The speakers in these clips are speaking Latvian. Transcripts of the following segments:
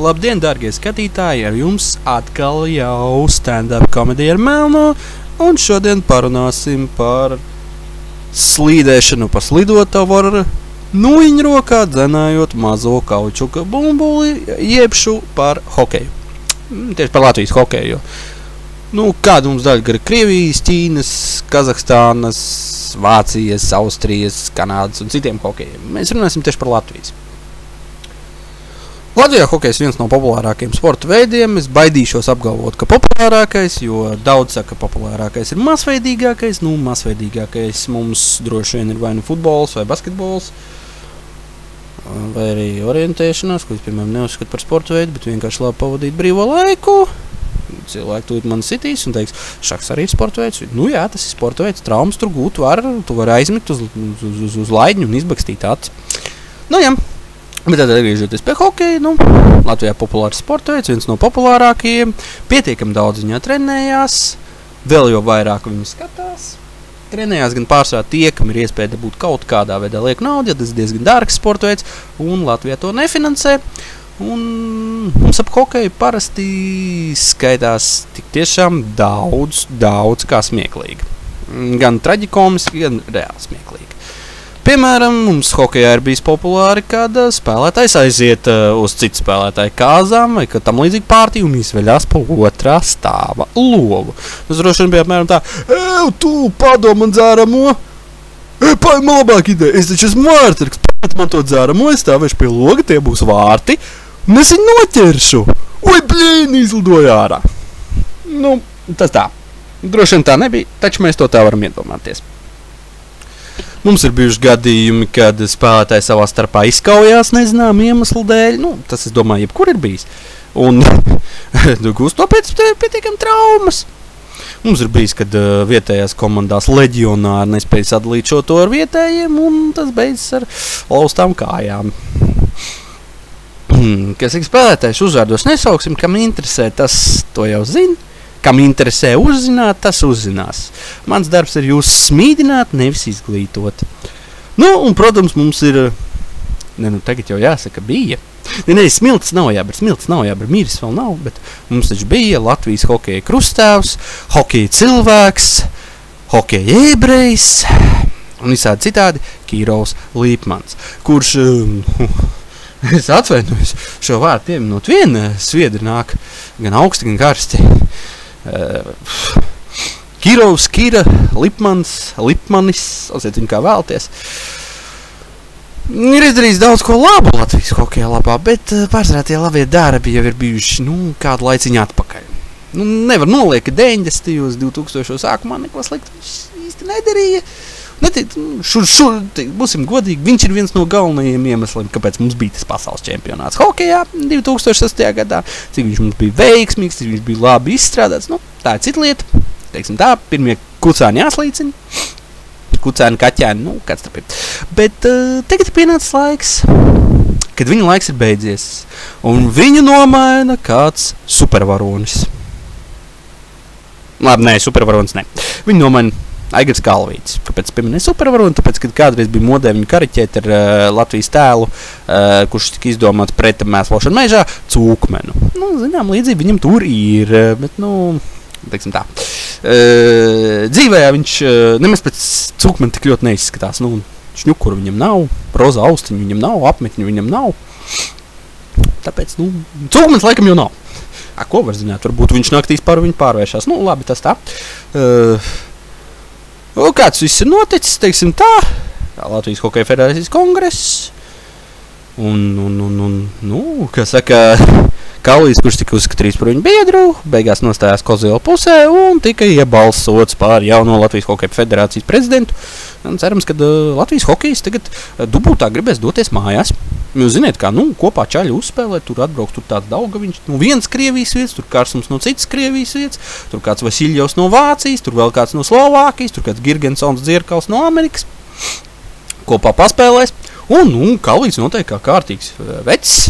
Labdien, dārgie skatītāji! Ar jums atkal jau stand-up komedija ar Melno. Un šodien parunāsim par slīdēšanu pa slidotavu ar nūjiņu rokā, dzenājot mazo kaučuka bumbuli, jebšu par hokeju. Tieši par Latvijas hokeju. Kāda mums daļa gar Krievijas, Ķīnas, Kazahstānas, Vācijas, Austrijas, Kanādas un citiem hokejiem. Mēs runāsim tieši par Latvijas. Latvijā hokejs viens no populārākajiem sporta veidiem. Es baidīšos apgalvot, ka populārākais, jo daudz saka, ka populārākais ir masveidīgākais. Masveidīgākais mums droši vien ir vai nu futbols vai basketbols, vai arī orientēšanās, ko es, piemēram, neuzskatu par sporta veidu, bet vienkārši labi pavadīt brīvo laiku. Cilvēki tūlīt man sitīs un teiks, šaks arī ir sporta veids. Jā, tas ir sporta veids, traumas tur gūt var, tu vari aizmigt uz laidņu un izbakstīt acis. Jā. Bet tad atgriežoties pie hokeja, Latvijā populārs sporta veids, viens no populārākajiem, pietiekami daudz viņā trenējās, vēl jau vairāk viņi skatās. Trenējās gan pārsvarā tie, kam ir iespēja dabūt kaut kādā veidā lieku naudu, ja tas ir diezgan dārgs sporta veids, un Latvijā to nefinansē. Un mums ap hokeju parasti skaitās tik tiešām daudz kā smieklīgi. Gan traģikomiski, gan reāli smieklīgi. Piemēram, mums hokejā ir bijis populāri, kad spēlētājs aiziet uz citu spēlētāju kāzām vai tam līdzīgi pārtī un izveļās pa otrā stāva logu. Tas droši vien bija apmēram tā, tu padod man dzēramo, paņem labāk ideja, es taču esmu vārtsargs, paņem man to dzēramo, es stāvēšu pie loga, tie būs vārti, un es viņu noķeršu. Izlidoja ārā. Tas tā. Droši vien tā nebija, taču mēs to tā varam iedomāties. Mums ir bijuši gadījumi, kad spēlētāji savā starpā izkaujās nezinām iemeslu dēļ. Tas, es domāju, jebkur ir bijis. Un gūst to pēc pietiekam traumas. Mums ir bijis, kad vietējās komandās leģionāri nespēja sadalīt šo to ar vietējiem, un tas beidzas ar laustām kājām. Kas ir spēlētājs uzvārdos nesauksim, kam interesē, tas to jau zina. Kam interesē uzzināt, tas uzzinās. Mans darbs ir jūs smīdināt, nevis izglītot. Un, protams, mums ir... tagad jau jāsaka, bija. Smilts nav jāber, mīris vēl nav, bet mums taču bija Latvijas hokeja krustāvs, hokeja cilvēks, hokeja ebrejs un visādi citādi Kirovs Līpmans, kurš... Es atvainojos, šo vārdu pieminot viena sviedri nāk gan augsti, gan karsti. Kirovs, Kira, Lipmans, Lipmanis, sauciet viņu kā vēlaties. Ir izdarījis daudz ko labu Latvijas hokeja labā, bet pārsvarā tie labie darbi jau ir bijuši, kādu laiciņu atpakaļ. Nevar noliekt, ka 90. 2000. sākumā neko sliktu īsti nedarīja. Būsim godīgi, viņš ir viens no galvenajiem iemesliem, kāpēc mums bija tas pasaules čempionāts hokejā 2006. gadā, cik viņš mums bija veiksmīgs, cik viņš bija labi izstrādāts. Tā ir cita lieta, teiksim tā, pirmie kucāni jāslīcina, kucāni, kaķēni, kāds tā ir. Bet tagad ir pienācis laiks, kad viņa laiks ir beidzies, un viņu nomaina kāds supervaronis. Labi, nē, supervaronis ne. Viņu nomaina Aigars Kalvītis. Kāpēc pieminēja supervaroni? Tāpēc, kad kādreiz bija modē viņu kariķēt ar Latvijas tēlu, kurš tika izdomāts pretamēslošanu mežā, Cūkmenu. Zinām, līdzība viņam tur ir, bet, teiksim tā. Dzīvē viņš nemaz pēc Cūkmena tik ļoti neizskatās. Šņukuru viņam nav, roza austiņu viņam nav, apmetņu viņam nav. Tāpēc, Cūkmens laikam jau nav. Ko var zināt? Varbūt viņš naktīs par viņu pārvēršās. Labi, tas tā. Kāds viss ir noticis, teiksim tā, Latvijas Hokeja Federācijas kongress, kā saka, Kalvīs, kurš tika uzskatīts par viņu biedru, beigās nostājās Kozela pusē un tika iebalsots par jauno Latvijas Hokeja Federācijas prezidentu. Un cerams, ka Latvijas hokejs tagad dubultā gribēs doties mājās. Jūs ziniet, kā kopā čaļi uzspēlēt, tur atbrauks tur tāds Daugaviņš, viens Krievijas vietas, tur Kārsums no citas Krievijas vietas, tur kāds Vasiļjovs no Vācijas, tur vēl kāds no Slovākijas, tur kāds Girgensons Dzirkals no Amerikas. Kopā paspēlēs, un Kalvīts noteikti kā kārtīgs vecs.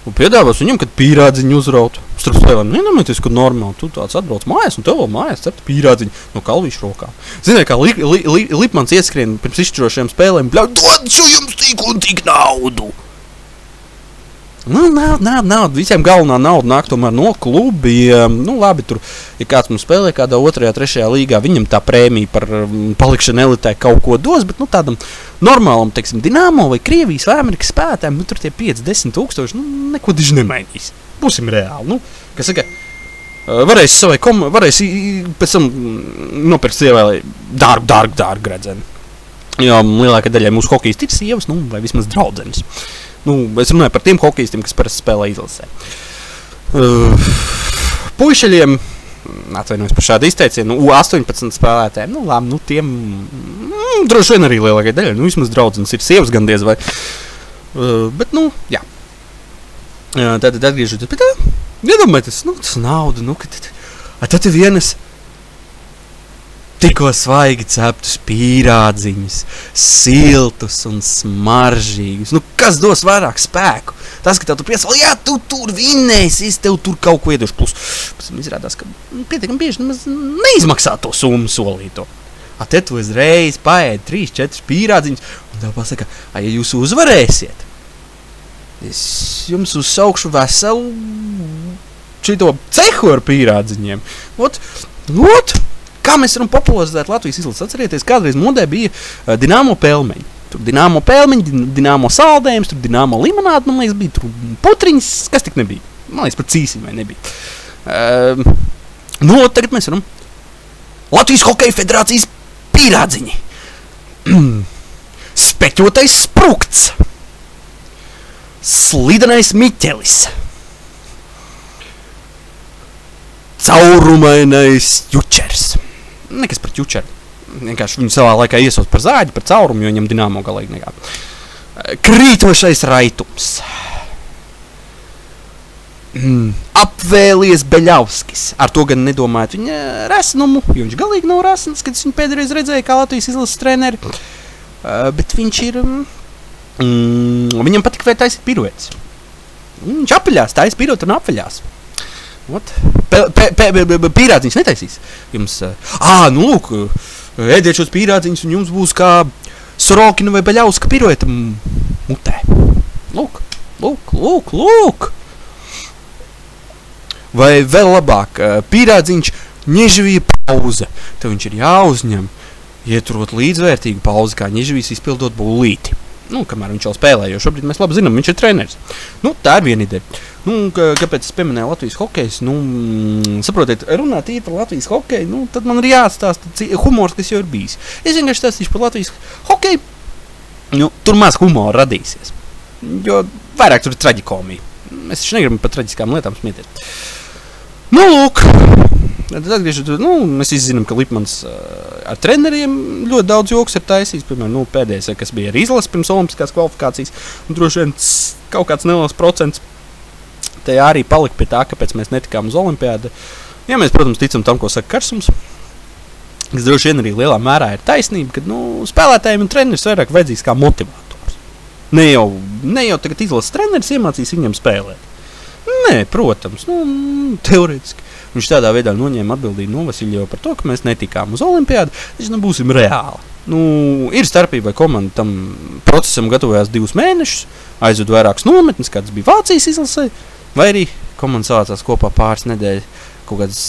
Un piedāvās viņam, kad pīrādziņu uzraut. Starp spēlēm nenomēties, kad normāli tu tāds atbrauc mājās, un tev vēl mājās cepta pīrādziņu no Kalvīša rokā. Ziniet, kā Lipmans ieskrien pirms izšķirošajām spēlēm, dod šo jums tik un tik naudu. Nu, nav. Visiem galvenā nauda nāk tomēr no klubiem. Nu, labi, tur, ja kāds mums spēlē kādā 2., 3. līgā, viņam tā prēmija par palikšanu elitē kaut ko dos, bet nu, tādam normālam, teiksim, Dinamo vai Krievijas vai Amerikas spēlētājiem, nu, tur tie 5-10 tūkstoši, nu, neko diži nemainīs. Būsim reāli, nu, kas saka, varēs pēc tam nopirkt sievai dārgu gredzeni. Jo lielākā daļai mūsu hokejisti ir sievas, nu, vai vismaz draudzenes. Nu, es runāju par tiem hokejistiem, kas parasti spēlē izlasē. Puišeļiem, atvainojos par šādu izteicienu, 18 spēlētājiem, nu, labi, nu, tiem, droši vien arī lielākai daļai, nu, vismaz draudzenes ir sievas gan diez vai. Bet, nu, jā. Tātad atgriežoties, bet, iedomājieties, nu, tas nauda, nu, ka tad vienas tikko svaigi ceptus pīrādziņus, siltus un smaržīgus. Nu, kas dos vairāk spēku? Tas, ka tev tu piesval, jā, tu tur vinnēsi, es tev tur kaut ko iedošu. Plus, izrādās, ka pietiekami bieži nemaz neizmaksā to summu solīto. Te tu uzreiz paēd 3-4 pīrādziņus, un tev pasaka, ja jūs uzvarēsiet, es jums uzsaukšu veselu šito cehu ar pīrādziņiem. Ot, kā mēs varam popularizēt Latvijas izlases? Atcerieties, kādreiz modē bija Dinamo pelmeņi. Tur Dinamo pelmeņi, Dinamo saldējums, tur Dinamo limonādi, man liekas, bija tur putriņas, kas tik nebija. Man liekas, par cīsim vai nebija. Tagad mēs varam Latvijas Hokeja federācijas pīrādziņi. Speķotais sprukts. Slidenais miķelis. Caurumainais jučers. Nekas par ķučeru. Vienkārši viņu savā laikā iesauc par zāģi, par caurumu, jo viņam Dinamo galīgi nekā. Krītošais raitums. Apvēlies Beļavskis. Ar to gan nedomājot viņa resnumu, jo viņš galīgi nav resns, kad es viņu pēdējais redzēju kā Latvijas izlases treneri. Bet viņš ir... viņam patika vēl taisīt piruetes. Viņš apaļās, taisīt piruetu un apaļās. Pīrādziņus netaisīs. Jums, nu lūk, ēdiet šos pīrādziņus un jums būs kā Sorokina vai Beļauska pirueta mutē. Lūk. Vai vēl labāk, pīrādziņš Ņežavija pauze. Tev viņš ir jāuzņem, ieturot līdzvērtīgu pauzi, kā Ņežavijas izpildot bullīti. Nu, kamēr viņš vēl spēlē, jo šobrīd mēs labi zinām, viņš ir treneris. Nu, tā ir viena ideja. Nu, kāpēc es pieminēju Latvijas hokejs? Nu, saprotiet, runāt īri par Latvijas hokeju, nu, tad man ir jāatstāsta humors, kas jau ir bijis. Es vienkārši stāstīšu par Latvijas hokeju, nu, tur maz humora radīsies. Jo vairāk tur ir traģikomija. Mēs taču negribam par traģiskām lietām smieties. Nu, lūk. Tad atgriežot, mēs izzinām, ka Lipmans ar treneriem ļoti daudz joks ir taisījis. Piemēram, pēdējais, kas bija ar izlases pirms olimpiskās kvalifikācijas. Un droši vien kaut kāds neliels procents te arī palika pie tā, kāpēc mēs netikām uz olimpiādu. Ja mēs, protams, ticam tam, ko saka Karsums, kas droši vien arī lielā mērā ir taisnība, ka spēlētājiem un treneris vairāk vajadzīgs kā motivators. Ne jau tagad izlases treneris iemācīs viņam spēlēt. Nē, protams, teorētiski. Viņš tādā veidā noņēma atbildību no Vasiļjeva par to, ka mēs netikām uz olimpiādu, taču būsim reāli. Ir starpība, vai komanda tam procesam gatavojās 2 mēnešus, aizved vairākas nometnes, kāds bija Vācijas izlasē, vai arī komanda savācās kopā pāris nedēļas, kaut kādas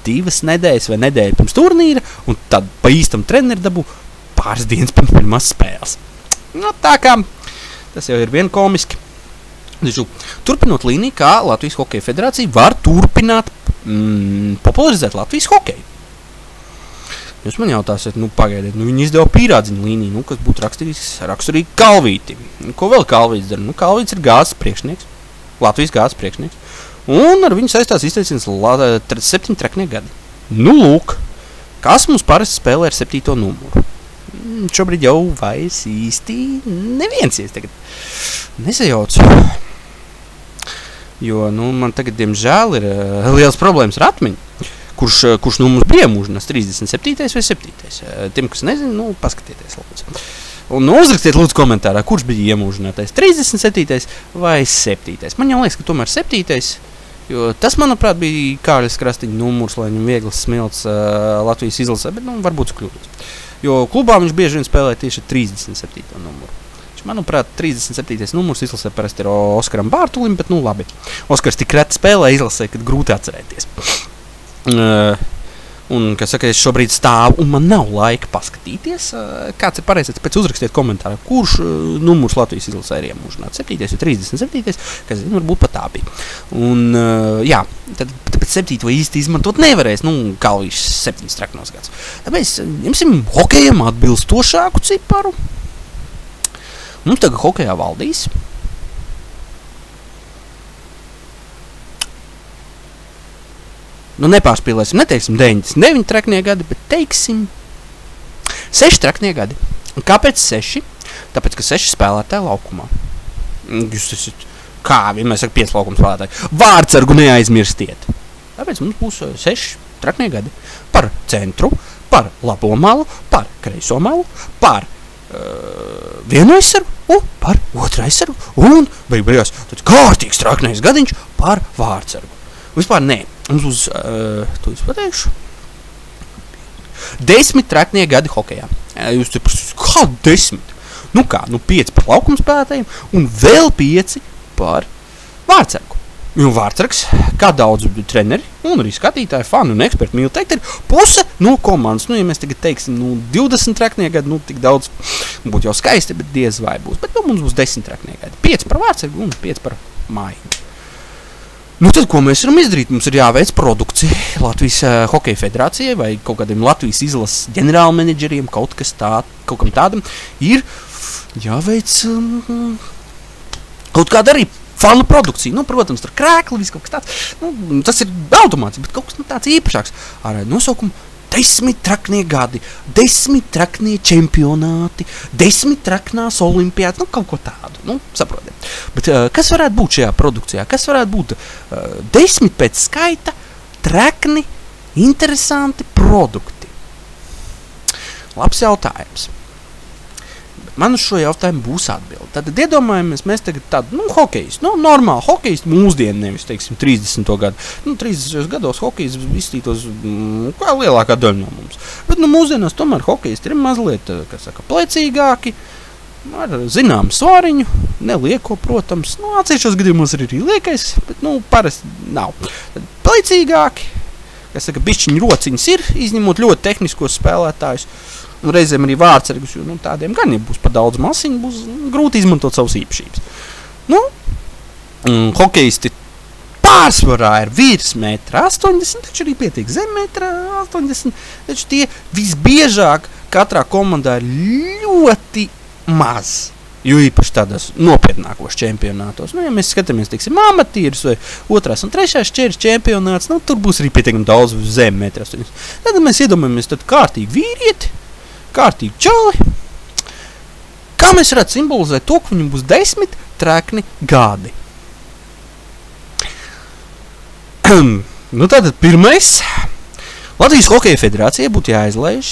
2 nedēļas vai nedēļa pirms turnīra, un tad pa īstam treneri dabū pāris dienas pirms pirmās spēles. Tā kā tas jau ir vien komiski. Turpinot līniju, kā Latvijas Hokeja federācija var turpināt popularizēt Latvijas hokeju. Jūs man jautāsiet, pagaidiet, viņi izdeva pīrādziņu līniju, kas būtu raksturīgi Kalvītim. Ko vēl Kalvīts dara? Kalvīts ir gāzes priekšnieks, Latvijas gāzes priekšnieks, un ar viņu saistās izteiciens 7 treknie gadi. Lūk, kas mums parasti spēlē ar 7. numuru? Šobrīd jau vairs īsti neviens tagad nesajauc. Jo, man tagad, diemžēl, ir liels problēmas ar atmiņu, kurš mums bija iemūžinās 37. vai 7. Tiem, kas nezina, paskatieties, lūdzu. Un uzrakstiet, lūdzu, komentārā, kurš bija iemūžinātais 37. vai 7. Man jau liekas, ka tomēr 7. Jo tas, manuprāt, bija Kārļas Krastiņa numurs, lai viņam vieglas smilts Latvijas izlasē, bet varbūt kļūdos. Jo klubā viņš bieži vien spēlēja tieši 37. numuru. Manuprāt, 37. numurs izlasē parasti ir Oskaram Bārtulim, bet nu labi. Oskars tik reti spēlē izlasē, kad grūti atcerēties. Un, kā saka, es šobrīd stāvu, un man nav laika paskatīties, kāds ir pareizais, pēc uzrakstiet komentāru, kurš numurs Latvijas izlasē ir iemūžināts, 7. vai 37. Kas zinu, varbūt pat tā bija. Un, jā, tad pēc 7. īsti izmantot nevarēs, Kalvīšs 7 traknos gads. Tāpēc ņemsim hokejam atbilstošāku ciparu. Mums tagad hokejā valdīs. Nepārspīlēsim, neteiksim 99 traknie gadi, bet teiksim 6 traknie gadi. Un kāpēc 6? Tāpēc, ka 6 spēlētāji laukumā. Jūs esat, kā vienmēr saka 5 laukuma spēlētāji. Vārdsargu neaizmirstiet. Tāpēc mums būs 6 traknie gadi. Par centru, par labo malu, par kreiso malu, par vienu aizsargu un par otru aizsargu. Un beigās tad kārtīgs traknieks gadiņš par vārdsargu. Vispār nē. Mums būs, to es pateikšu, 10 traknie gadi hokejā. Jūs te prasīs, kā 10? 5 par laukuma spēlētājiem un vēl 5 par vārdsargu. Jo vārdsargs, kā daudz treneri un arī skatītāji, fani un eksperti mīl teikt, ir puse no komandas. Ja mēs tagad teiksim, 20 traknie gadi, tik daudz būtu jau skaisti, bet diez vai būs. Bet mums būs 10 traknie gadi. 5 par vārdsargu un 5 par mājiņu. Tad, ko mēs varam izdarīt? Mums ir jāveic produkcija Latvijas Hokeja federācijai vai kaut kādiem Latvijas izlases ģenerālmenedžeriem, kaut kam tādam, ir jāveic kaut kāda arī fanu produkcija. Protams, tur krēkli, viss kaut kas tāds. Tas ir automāts, bet kaut kas tāds īpašāks. Ar nosaukumu 10 traknie gadi, 10 traknie čempionāti, 10 traknās olimpiādas, kaut ko tādu, saprotiet. Bet kas varētu būt šajā produkcijā? Kas varētu būt 10 pēc skaita trakni, interesanti produkti? Labs jautājums. Man uz šo jautājumu būs atbildi. Tad iedomājamies, mēs tagad tādu, hokejs, normāli hokejs mūsdienu, nevis, teiksim, 30. gadu. 30. gados hokejs izstītos kā lielākā daļa no mums. Bet, mūsdienās tomēr hokejs ir mazliet, plecīgāki, ar zināmu svariņu, nelieko, protams. Atsevišķos gadījumos ir arī liekais, bet, parasti nav. Tad plecīgāki, bišķiņu rociņas ir, izņemot ļoti tehniskos spēlētājus. Reizēm arī vārdsargus, jo tādiem gan, ja būs pa daudz masiņu, būs grūti izmantot savas īpašības. Hokejisti pārsvarā ir virs 1,80 m, taču arī pietiek zem 1,80 m, taču tie visbiežāk katrā komandā ir ļoti maz. Jo īpaši tādos nopietnākos čempionātos. Ja mēs skatāmies, teiksim, amatierus vai 2. un 3. šķērs čempionāts, tur būs arī pietiekami daudz zem 1,80 m. Tad mēs iedomājamies kārtīgi vīrieti, kārtīgi čali. Kā mēs varētu simbolizēt to, ka viņam būs 10 trakni gadi? Tātad pirmais. Latvijas Hokeja federācijai būtu jāizlaiž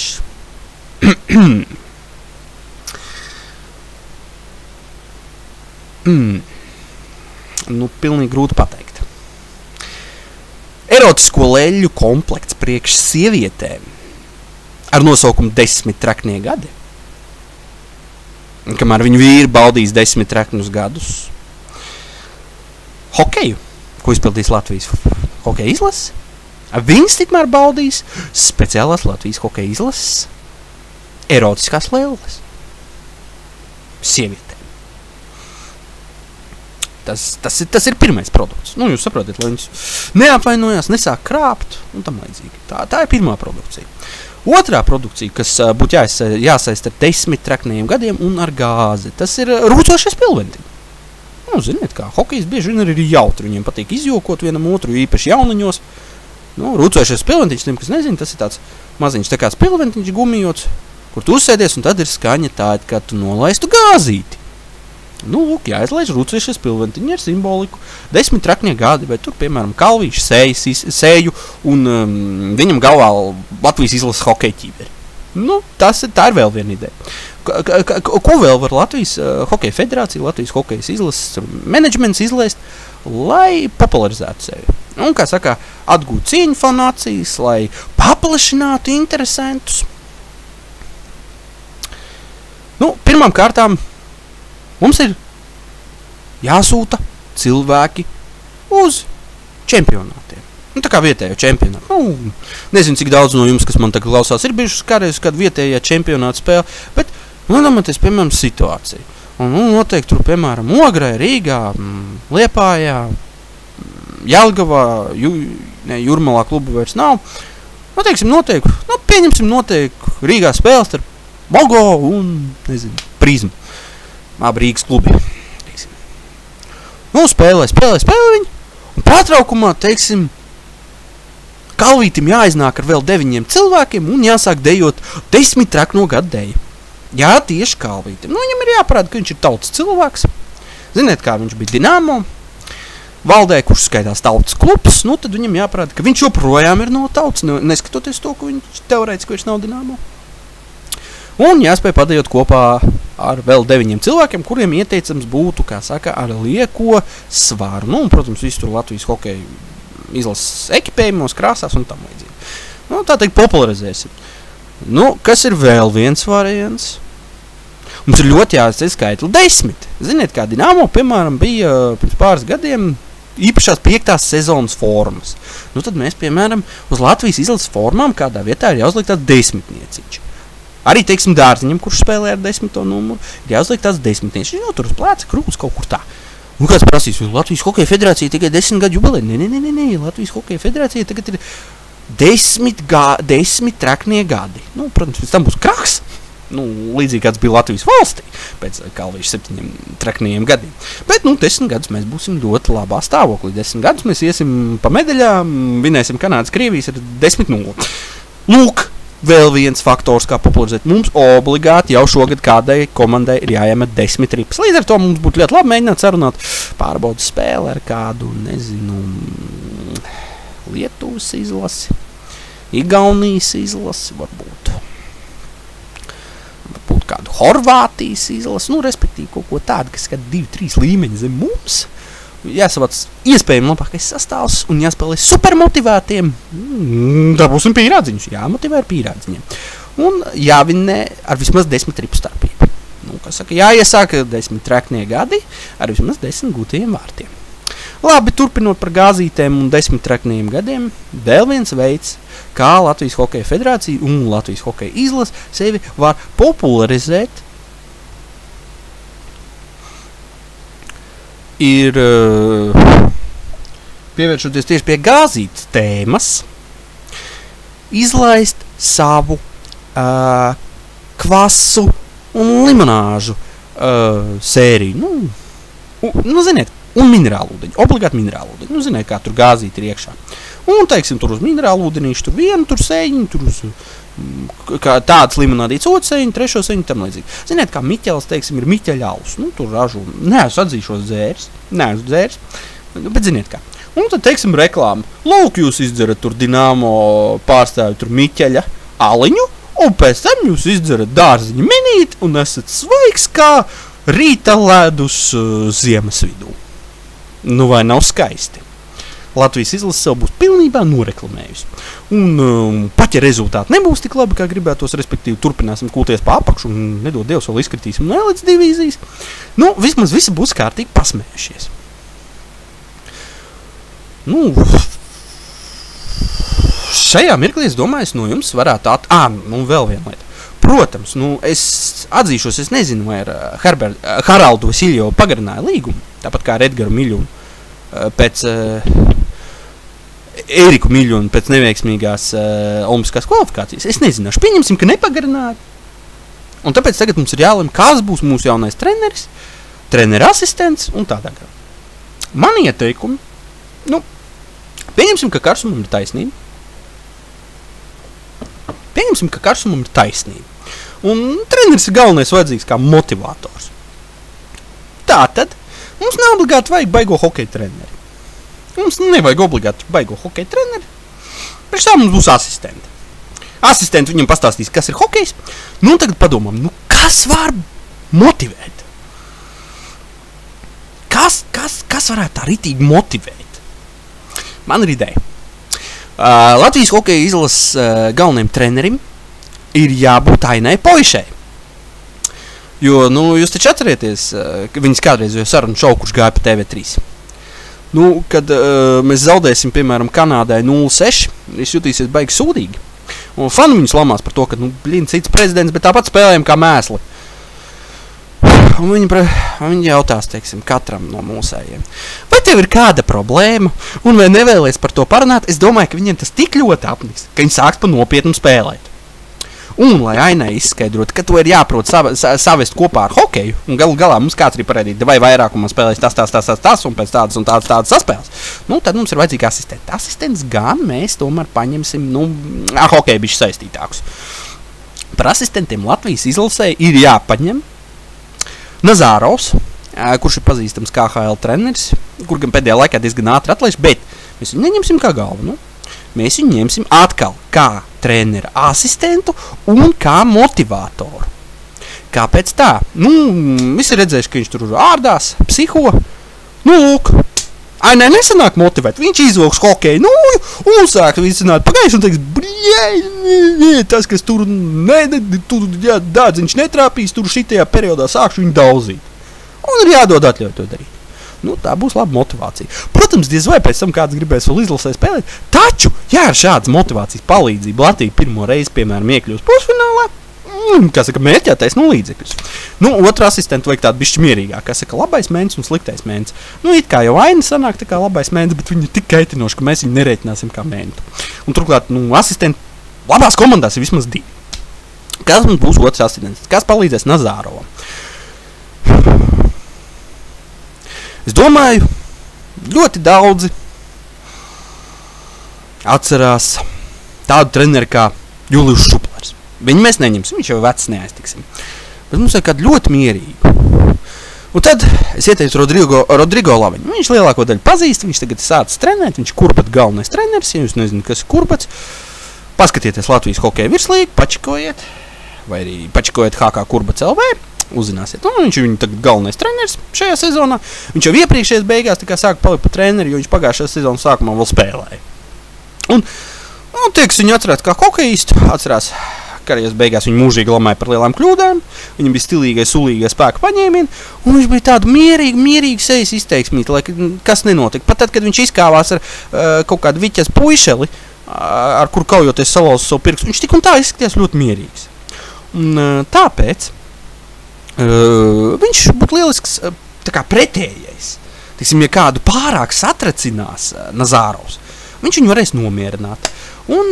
pilnīgi grūti pateikt. Erotisko leļu komplekts priekš sievietēm ar nosaukumu 10 traknie gadi. Un kamēr viņu vīri baudīs 10 traknus gadus. Hokeju, ko izpildīs Latvijas hokeja izlases, viņas tikmēr baudīs speciālās Latvijas hokeja izlases erotiskās lēles. Sievietēm. Tas ir pirmais produkts. Jūs saprotat, lai viņas neapvainojās, nesāk krāpt un tam līdzīgi. Tā ir pirmā produkcija. Otrā produkcija, kas būtu jāsaist ar 10 trakniem gadiem un ar gāzi, tas ir rūcošais pilventiņi. Ziniet kā, hokejs bieži vien ir jautri, viņiem patīk izjokot vienam otru, īpaši jauniņos. Rūcošais pilventiņš, tiem, kas nezina, tas ir tāds maziņš tā kāds pilventiņš gumijots, kur tu uzsēdies un tad ir skaņa tāda, kā tu nolaistu gāzīti. Jāizlaiž rūcošais pilventiņi ar simboliku 10 traknie gadi, vai tur, piemēram, Kalvīšs sēju un viņam galvā Latvijas izlases hokeja ķīberi. Tā ir vēl viena ideja. Ko vēl var Latvijas Hokeja federācija, Latvijas hokejas izlases menedžments izlaist, lai popularizētu sevi? Un, kā saka, atgūt cieņu fanācijas, lai paplašinātu interesantus. Pirmām kārtām Mums ir jāsūta cilvēki uz čempionātiem. Nu, tā kā vietējo čempionātu. Nu, nezinu, cik daudz no jums, kas man tagad klausās, ir bijušas kādreiz kāda vietējā čempionāta spēle, bet iedomājieties, piemēram, situāciju. Un noteikti tur, piemēram, Ogrē, Rīgā, Liepājā, Jelgavā, Jūrmalā klubu vairs nav. Nu, teiksim, pieņemsim noteikti Rīgā spēles ar Mogo un, nezinu, Prizmu. Abi Rīgas klubi. Teiksim. Nu, spēlē viņi. Un pārtraukumā, teiksim, Kalvītim jāiznāk ar vēl 9 cilvēkiem un jāsāk dejot 10 trakno gadu deju. Jā, tieši Kalvītim. Nu, viņam ir jāparāda, ka viņš ir tautas cilvēks. Ziniet, kā viņš bija Dinamo valdē, kurš skaitās tautas klubs, nu, tad viņam jāparāda, ka viņš joprojām ir no tautas, neskatoties to, ka viņš teorētiski vairs nav Dinamo. Un jāspēj padējot kopā ar vēl 9 cilvēkiem, kuriem ieteicams būtu, kā saka, ar lieko svaru. Nu, un, protams, visu tur Latvijas hokeja izlases ekipējumos, krāsās un tam līdzīgi. Nu, tā teikt, popularizēsim. Nu, kas ir vēl viens variants? Mums ir ļoti jāsaka skaitli 10. Ziniet, kā Dinamo, piemēram, bija pirms pāris gadiem īpašās 5. sezonas formas. Nu, tad mēs, piemēram, uz Latvijas izlases formām kādā vietā ir jāuzliek tāds 10-nieciņš. Arī, teiksim, Dārziņam, kurš spēlē ar 10. numuru, ir jāuzliek tāds 10-nieciņš. Nu, tur uz plēca krūts kaut kur tā. Un kāds prasīs, Latvijas hokeja federācija tikai 10 gadu jubilē? Nē, Latvijas hokeja federācija tagad ir 10 traknie gadi. Nu, protams, pēc tam būs kraks. Nu, līdzīgi kāds bija Latvijas valstī pēc Kalvīša 7 trakniem gadiem. Bet, 10 gadus mēs būsim ļoti labā stāvoklī. 10 gadus mēs iesim pa medaļām, vinēsim Kanādas Krievijas ar 10-0. Lūk, vēl viens faktors, kā popularizēt. Mums obligāti jau šogad kādai komandai ir jāiemet 10 ripas. Līdz ar to mums būtu ļoti labi mēģināt sarunāt pārbaudas spēli ar kādu, nezinu, Lietuvas izlasi, Igaunijas izlasi, varbūt kādu Horvātijas izlasi, nu, respektīvi kaut ko tādu, kas kādu 2-3 līmeņi zem mums. Jāsavāc iespējami labākais sastāvs un jāspēlē supermotivētiem. Dabūsim pīrādziņus, jāmotivē ar pīrādziņiem. Un jāvinē ar vismaz 10 ripu starpību. Nu, kā saka, jāiesāk 10 traknie gadi ar vismaz 10 gūtajiem vārtiem. Labi, turpinot par gāzītēm un 10 trakniem gadiem, vēl viens veids, kā Latvijas hokeja federācija un Latvijas hokeja izlase sevi var popularizēt, ir pievēršoties tieši pie gāzītas tēmas, izlaist savu kvasu un limonāžu sēriju. Nu, ziniet, un minerālu ūdeņu, obligāti minerālu ūdeņu. Nu, ziniet, kā tur gāzīti ir iekšā. Un, teiksim, tur uz minerālu ūdenīšu, tur vienu, tur sēņu, tur uz kā tāds limonādīts otrs sēņu, trešo sēņu, tam līdzīgi. Ziniet, kā Miķels, teiksim, ir Miķeļa alus. Nu, tur ražu, neesmu atzīšos dzērs, bet ziniet kā. Un tad, teiksim, reklāma. Lūk, jūs izdzerat tur Dinamo pārstāvi tur Miķeļa aliņu, un pēc tam jūs izdzerat Dārziņa minīti un esat svaigs kā rīta ledus ziemas vidū. Nu, vai nav skaisti? Latvijas izlase sev būs pilnībā noreklamējusi. Un pat ja rezultāti nebūs tik labi, kā gribētos, respektīvi turpināsim kūties pa apakšu un nedod Dievs vēl izkritīsim no elites divīzijas, nu, vismaz visi būs kārtīgi pasmējušies. Nu, šajā mirklī, es domāju, no jums varētu vēl viena lieta. Protams, es atzīšos, es nezinu, vai ar Haraldu Vasiljevu pagarināja līgumu, tāpat kā ar Edgaru Miļunu pēc Eriku Miļunu pēc neveiksmīgās olimpiskās kvalifikācijas. Es nezināšu, pieņemsim, ka nepagarināja. Un tāpēc tagad mums ir jālem, kas būs mūsu jaunais treneris, trenera asistents un tādā kā. Man ieteikumi, pieņemsim, ka Karsumam ir taisnība. Un treneris ir galvenais vajadzīgs kā motivators. Tātad, mums nav obligāti vajag baigo hokeja treneri. Mums nevajag obligāti baigo hokeja treneri. Priekš tā mums būs asistenti. Asistenti viņam pastāstīs, kas ir hokejs. Nu, un tagad padomām, kas var motivēt? Kas varētu tā ritīgi motivēt? Man ir ideja. Latvijas hokeja izlases galvenajam trenerim ir jābūt Ainai Poišai. Jo, nu, jūs taču atcerieties, ka viņas kādreiz jau sarunu šovu, kurš gāja pa TV3. Nu, kad mēs zaudēsim, piemēram, Kanādai 0-6, es jutīsies baigi sūdīgi. Un fani viņus lamās par to, ka, nu, cits prezidents, bet tāpat spēlējam kā mēsli. Un viņi jautās, teiksim, katram no mūsējiem. Vai tev ir kāda problēma? Un vai nevēlies par to parunāt? Es domāju, ka viņiem tas tik ļoti apniks, ka viņi sāks pa nopietnu spēlēt. Un, lai Ainai izskaidrot, ka to ir jāprot savest kopā ar hokeju, un galā mums kāds arī parādīt, vai vairākumā spēlēs tas, un pēc tādas un tādas saspēles, nu, tad mums ir vajadzīgi asistenti. Asistents gan mēs tomēr paņemsim, nu, ar hokeju bišķi saistītākus. Par asistentiem Latvijas izlasē ir jāpaņem Nazārovs, kurš ir pazīstams KHL treneris, kur gan pēdējā laikā diezgan ātri atlaiž, bet mēs viņu neņemsim kā galvenu. Mēs viņu ņemsim atkal kā trenera asistentu un kā motivātoru. Kāpēc tā? Nu, visi ir redzējuši, ka viņš tur ārdās, psiho. Nu, lūk, Ainai nesanāk motivēt. Viņš izvilks hokeju, nu, un sāk visināt pagājuši un teiks, tas, kas tur, dārdziņš netrāpīs, tur šitajā periodā sākšu viņu daudzīt. Un ir jādod atļauj to darīt. Nu, tā būs laba motivācija. Protams, diez vai pēc tam kāds gribēs vēl izlasē spēlēt, taču, ja ar šādas motivācijas palīdzību Latvija pirmo reizi, piemēram, iekļūst pusfinālā, kā saka, mērķētais no līdzekļus. Nu, otru asistentu vajag tādu bišķi mierīgāk, kā saka, labais mēnesis un sliktais mēnesis. Nu, it kā jau Aina sanāk tā kā labais mēnesis, bet viņi ir tik kaitinoši, ka mēs viņu nereiķināsim kā mēnetu. Un turklāt, nu, asistenti labās komandās ir vismaz 2. Kas mums būs otrs asistents? Kas palīdzēs Nazārovam? Es domāju, ļoti daudzi atcerās tādu treneri kā Julijus Šuplers. Viņu mēs neņemsim, viņš jau vecs neaiztiksim. Bet mums vajag kādu ļoti mierīgu. Un tad es ieteicu Rodrigo Laviņu. Viņš lielāko daļu pazīst, viņš tagad sācis trenēt, viņš ir Kurbats galvenais treneris, ja jūs nezināt, kas ir Kurbats. Paskatieties Latvijas hokeja virslīgu, pačikojiet, vai arī pačikojiet HK Kurbats LV. Uzzināsiet. Un viņš ir viņa tagad galvenais treneris šajā sezonā. Viņš jau iepriekšējās beigās tikai sāka palikt pa treneri, jo viņš pagājušajā sezonas sākumā vēl spēlēja. Un tie, kas viņu atcerās kā hokeistu, atcerās karjeras beigās viņu mūžīgi lamāja par lielām kļūdām. Viņam bija stilīgais, sulīgais spēka paņēmieni, un viņš bija tādu mierīgu sejas izteiksmīti, lai kas nenotika. Pat tad, kad viņš izkāvās ar kaut kādu viķas puišeli, ar kuru kaujoties salauza savu pirkstu, viņš tik un tā izskatījās ļoti mierīgs. Un tāpēc viņš būtu lielisks tā kā pretējais. Tiksim, ja kādu pārāk satracinās Nazārovs, viņš viņu varēs nomierināt. Un,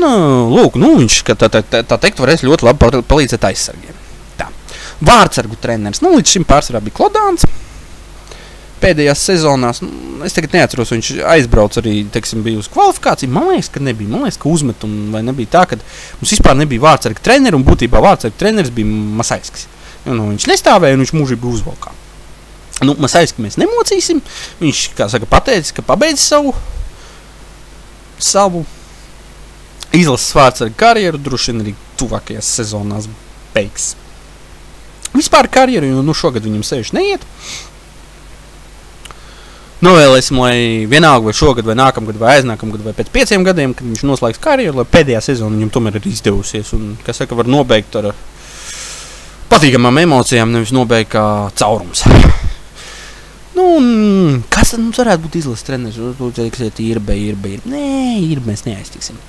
lūk, nu, viņš, tā teikt, varēs ļoti labi palīdzēt aizsargiem. Tā. Vārtsargu treneris, nu, līdz šim pārsvarā bija Klodāns. Pēdējās sezonās, nu, es tagad neatceros, viņš aizbrauc arī, teiksim, bija uz kvalifikāciju. Man liekas, ka nebija. Man liekas, ka uzmet, un vai nebija tā, ka mums vispār nebija vārtsargu treneri, un būtībā vārtsargu treneris bija Masaiskis. Nu, viņš nestāvēja, un viņš mūžīgi uzvalkā. Nu, Masaiski mēs nemocīsim. Viņš, kā saka, pateicis, ka pabeidz savu izlases vārtsargu karjeru, droši vien arī tuvākajās sezonās beigs. Vispār karjeru, jo nu šogad viņam sevišķi neiet. Novēlēsim, lai vienalga vai šogad, vai nākamgad, vai aiznākamgad, vai pēc 5 gadiem, kad viņš noslēgs karjeru, lai pēdējā sezona viņam tomēr ir izdevusies. Un, kā saka, var nobeigt ar patīkamām emocijām, nevis nobeigt kā caurums. Nu, un kas tad mums varētu būt izlases treneris? Teiksiet, Irbe. Nē, Irbe mēs neaiztiksim.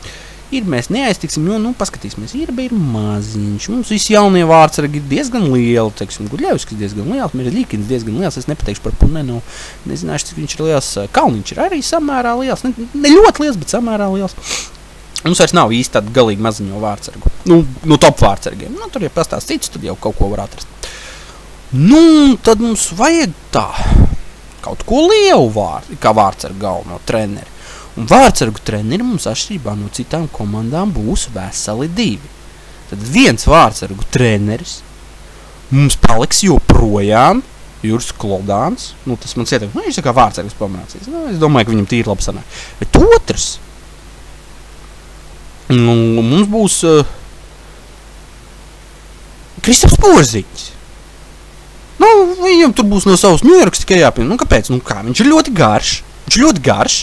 Jo, nu, paskatīsimies, Irbe ir maziņš. Mums visi jaunie vārtsargi ir diezgan lieli, teiksim, Gudļevskis diezgan liels, Mirzļikins diezgan liels, es nepateikšu par Punenu, nezināšu, cik viņš ir liels, Kalniņš ir arī samērā liels, ne ļoti liels, bet samērā liels. Mums vairs nav īsti tādu galīgi maziņo vārtsargu. Nu, top vārtsargiem. Nu, tur, ja pastāst cits, tad jau kaut ko var atrast. Nu, tad mums vajag tā kaut ko lielu kā vārtsargu galveno treneri. Un vārtsargu treneri mums atšķirībā no citām komandām būs veseli 2. Tad viens vārtsargu treneris mums paliks joprojām Juris Klodāns. Nu, tas man ieteikt, viņš kā vārtsargs pamācīs. Nu, es domāju, ka viņam tīri labi sanāk. Bet otrs, nu, mums būs Kristaps Porziņš. Nu, viņam tur būs no savas Ņujorkas tikai jāpieņem. Nu, kāpēc? Nu, kā? Viņš ir ļoti garš.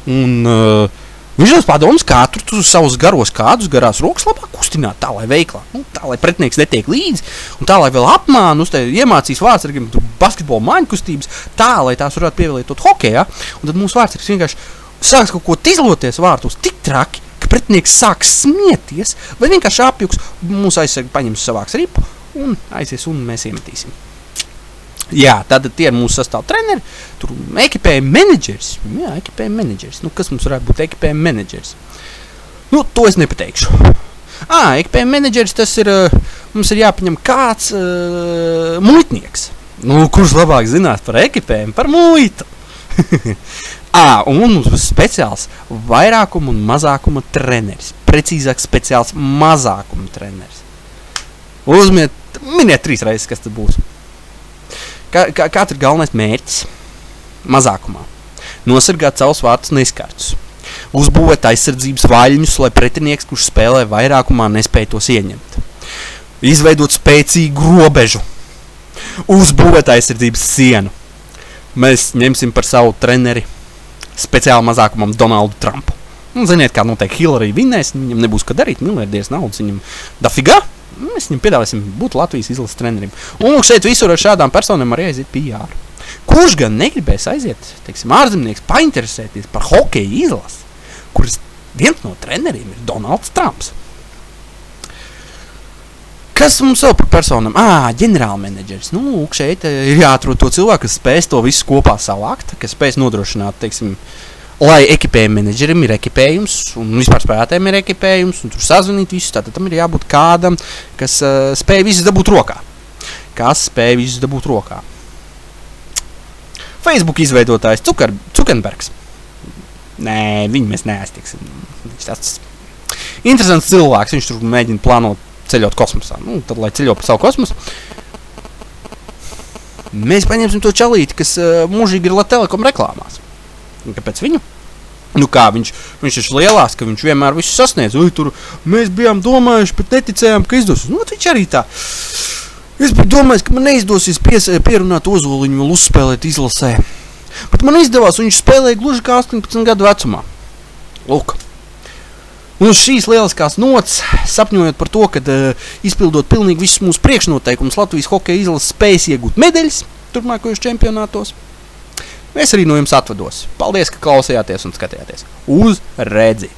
Un viņš mums padoms, kā tur savus garos kādus, garās rokas labāk kustināt, tā, lai veiklāk, tā, lai pretinieks netiek līdzi, un tā, lai vēl apmānu, iemācīs vārdsargiem basketbola māņu kustības, tā, lai tās varētu pievietot hokejā, un tad mūsu vārdsargs vienkārši sāks kaut ko tizloties vārtos tik traki, ka pretinieks sāks smieties, vai vienkārši apjuks, mūsu aizsargi paņems savāks ripu, un aizies, un mēs iemetīsim. Jā, tad tie ir mūsu sastāv treneri, tur ekipējuma menedžers, kas mums varētu būt ekipējuma menedžers? To es nepateikšu. Ekipējuma menedžeris, tas ir, mums ir jāpaņem kāds muitnieks. Kurš labāk zinās par ekipējumu, par muitu? Un mums būs speciāls vairākuma un mazākuma treneris. Precīzāk speciāls mazākuma treneris. Miniet 3 reizes, kas tas būs. Kāds ir galvenais mērķis? Mazākumā. Nosargāt savus vārtus neizkārtus. Uzbūvēt aizsardzības vaļņus, lai pretinieks, kurš spēlē vairākumā, nespēj tos ieņemt. Izveidot spēcīgu robežu. Uzbūvēt aizsardzības sienu. Mēs ņemsim par savu treneri speciāli mazākumam Donaldu Trumpu. Ziniet, kā noteikti Hillary vinnēs, viņam nebūs ko darīt, miljardieris naudas viņam dafigā. Mēs viņam piedāvāsim būt Latvijas izlases trenerim. Un šeit visur ar šādām personām arī aiziet PR. Kurš gan negribēs aiziet, ārzemnieks, painteresēties par hokeja izlasi, kuras viens no treneriem ir Donalds Trumps. Kas mums vēl par personām? Ģenerālmenedžeris. Šeit ir jāatrod to cilvēku, kas spēs to visu kopā savākt, kas spēs nodrošināt, lai ekipējuma menedžerim ir ekipējums, un vispār spēlētājiem ir ekipējums, un tur sazvanīt visus, tātad tam ir jābūt kādam, kas spēj visus dabūt rokā. Facebook izveidotājs Zuckerbergs. Nē, viņu mēs neaiztieksim. Viņš tāds interesants cilvēks, viņš tur mēģina plānot ceļot kosmosā. Tad, lai ceļo pa savu kosmosu, mēs paņemsim to čalīti, kas mūžīgi ir Telekom reklāmās. Kāpēc viņu? Viņš taču lielās, ka viņš vienmēr visu sasniedz. Tur mēs bijām domājuši, bet neticējām, ka izdosies. Viņš arī tā. Es biju domājis, ka man neizdosies pierunāt Ozoliņu vēl uzspēlēt izlasē. Bet man izdevās, un viņš spēlēja gluži kā 18 gadu vecumā. Lūk. Un uz šīs lieliskās nots, sapņojot par to, kad izpildot pilnīgi visus mūsu priekšnoteikumus, Latvijas hokeja izlases spējas iegūt medaļas turpmākajos čempionātos, es arī no jums atvados. Paldies, ka klausījāties un skatījāties. Uz redzi!